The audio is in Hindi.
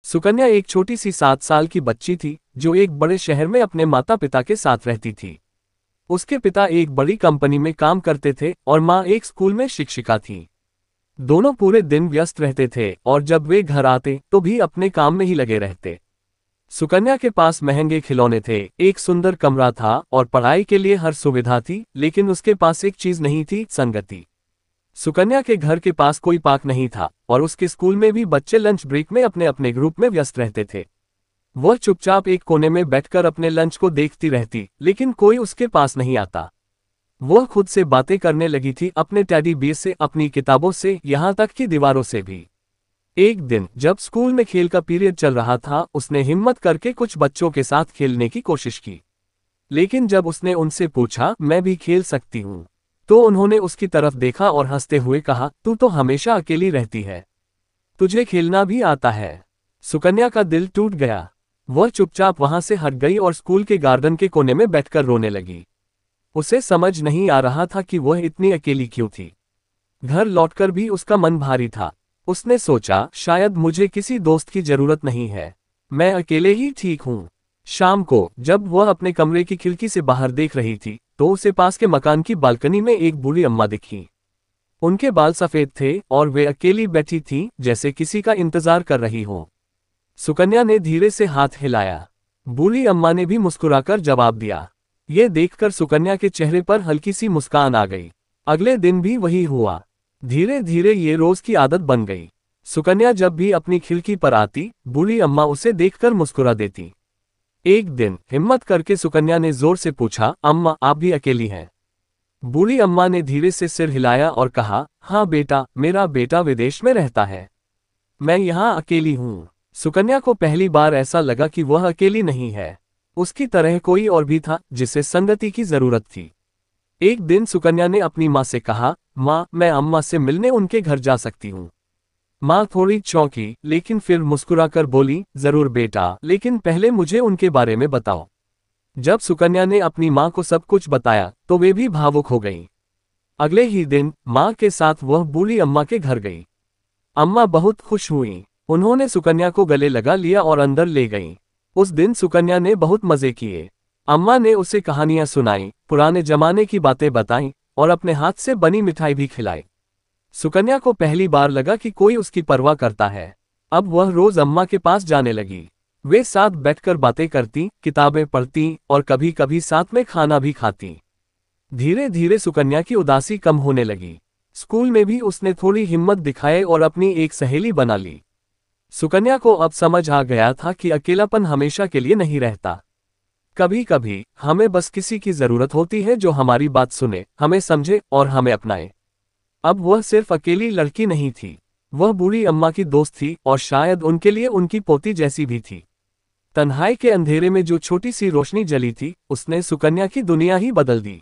सुकन्या एक छोटी सी 7 साल की बच्ची थी जो एक बड़े शहर में अपने माता पिता के साथ रहती थी। उसके पिता एक बड़ी कंपनी में काम करते थे और माँ एक स्कूल में शिक्षिका थी। दोनों पूरे दिन व्यस्त रहते थे और जब वे घर आते तो भी अपने काम में ही लगे रहते। सुकन्या के पास महंगे खिलौने थे, एक सुंदर कमरा था और पढ़ाई के लिए हर सुविधा थी, लेकिन उसके पास एक चीज नहीं थी, संगति। सुकन्या के घर के पास कोई पार्क नहीं था और उसके स्कूल में भी बच्चे लंच ब्रेक में अपने अपने ग्रुप में व्यस्त रहते थे। वह चुपचाप एक कोने में बैठकर अपने लंच को देखती रहती, लेकिन कोई उसके पास नहीं आता। वह खुद से बातें करने लगी थी, अपने टेडी बियर से, अपनी किताबों से, यहाँ तक कि दीवारों से भी। एक दिन जब स्कूल में खेल का पीरियड चल रहा था, उसने हिम्मत करके कुछ बच्चों के साथ खेलने की कोशिश की। लेकिन जब उसने उनसे पूछा, मैं भी खेल सकती हूँ, तो उन्होंने उसकी तरफ देखा और हंसते हुए कहा, तू तो हमेशा अकेली रहती है, तुझे खेलना भी आता है। सुकन्या का दिल टूट गया। वह चुपचाप वहां से हट गई और स्कूल के गार्डन के कोने में बैठकर रोने लगी। उसे समझ नहीं आ रहा था कि वह इतनी अकेली क्यों थी। घर लौटकर भी उसका मन भारी था। उसने सोचा, शायद मुझे किसी दोस्त की जरूरत नहीं है, मैं अकेले ही ठीक हूँ। शाम को जब वह अपने कमरे की खिड़की से बाहर देख रही थी तो उसे पास के मकान की बालकनी में एक बूढ़ी अम्मा दिखी। उनके बाल सफेद थे और वे अकेली बैठी थीं, जैसे किसी का इंतजार कर रही हो। सुकन्या ने धीरे से हाथ हिलाया। बूढ़ी अम्मा ने भी मुस्कुराकर जवाब दिया। ये देखकर सुकन्या के चेहरे पर हल्की सी मुस्कान आ गई। अगले दिन भी वही हुआ। धीरे धीरे ये रोज की आदत बन गई। सुकन्या जब भी अपनी खिड़की पर आती, बूढ़ी अम्मा उसे देखकर मुस्कुरा देती। एक दिन हिम्मत करके सुकन्या ने जोर से पूछा, अम्मा आप भी अकेली हैं? बूढ़ी अम्मा ने धीरे से सिर हिलाया और कहा, हाँ बेटा, मेरा बेटा विदेश में रहता है, मैं यहाँ अकेली हूँ। सुकन्या को पहली बार ऐसा लगा कि वह अकेली नहीं है, उसकी तरह कोई और भी था जिसे संगति की जरूरत थी। एक दिन सुकन्या ने अपनी माँ से कहा, माँ मैं अम्मा से मिलने उनके घर जा सकती हूँ? माँ थोड़ी चौंकी, लेकिन फिर मुस्कुराकर बोली, जरूर बेटा, लेकिन पहले मुझे उनके बारे में बताओ। जब सुकन्या ने अपनी माँ को सब कुछ बताया तो वे भी भावुक हो गईं। अगले ही दिन माँ के साथ वह बूढ़ी अम्मा के घर गई। अम्मा बहुत खुश हुईं। उन्होंने सुकन्या को गले लगा लिया और अंदर ले गईं। उस दिन सुकन्या ने बहुत मजे किए। अम्मा ने उसे कहानियां सुनाई, पुराने जमाने की बातें बताईं और अपने हाथ से बनी मिठाई भी खिलाई। सुकन्या को पहली बार लगा कि कोई उसकी परवाह करता है। अब वह रोज अम्मा के पास जाने लगी। वे साथ बैठकर बातें करती, किताबें पढ़ती और कभी कभी साथ में खाना भी खाती। धीरे धीरे सुकन्या की उदासी कम होने लगी। स्कूल में भी उसने थोड़ी हिम्मत दिखाई और अपनी एक सहेली बना ली। सुकन्या को अब समझ आ गया था कि अकेलापन हमेशा के लिए नहीं रहता। कभी कभी हमें बस किसी की जरूरत होती है जो हमारी बात सुने, हमें समझे और हमें अपनाए। अब वह सिर्फ अकेली लड़की नहीं थी, वह बूढ़ी अम्मा की दोस्त थी और शायद उनके लिए उनकी पोती जैसी भी थी। तन्हाई के अंधेरे में जो छोटी सी रोशनी जली थी, उसने सुकन्या की दुनिया ही बदल दी।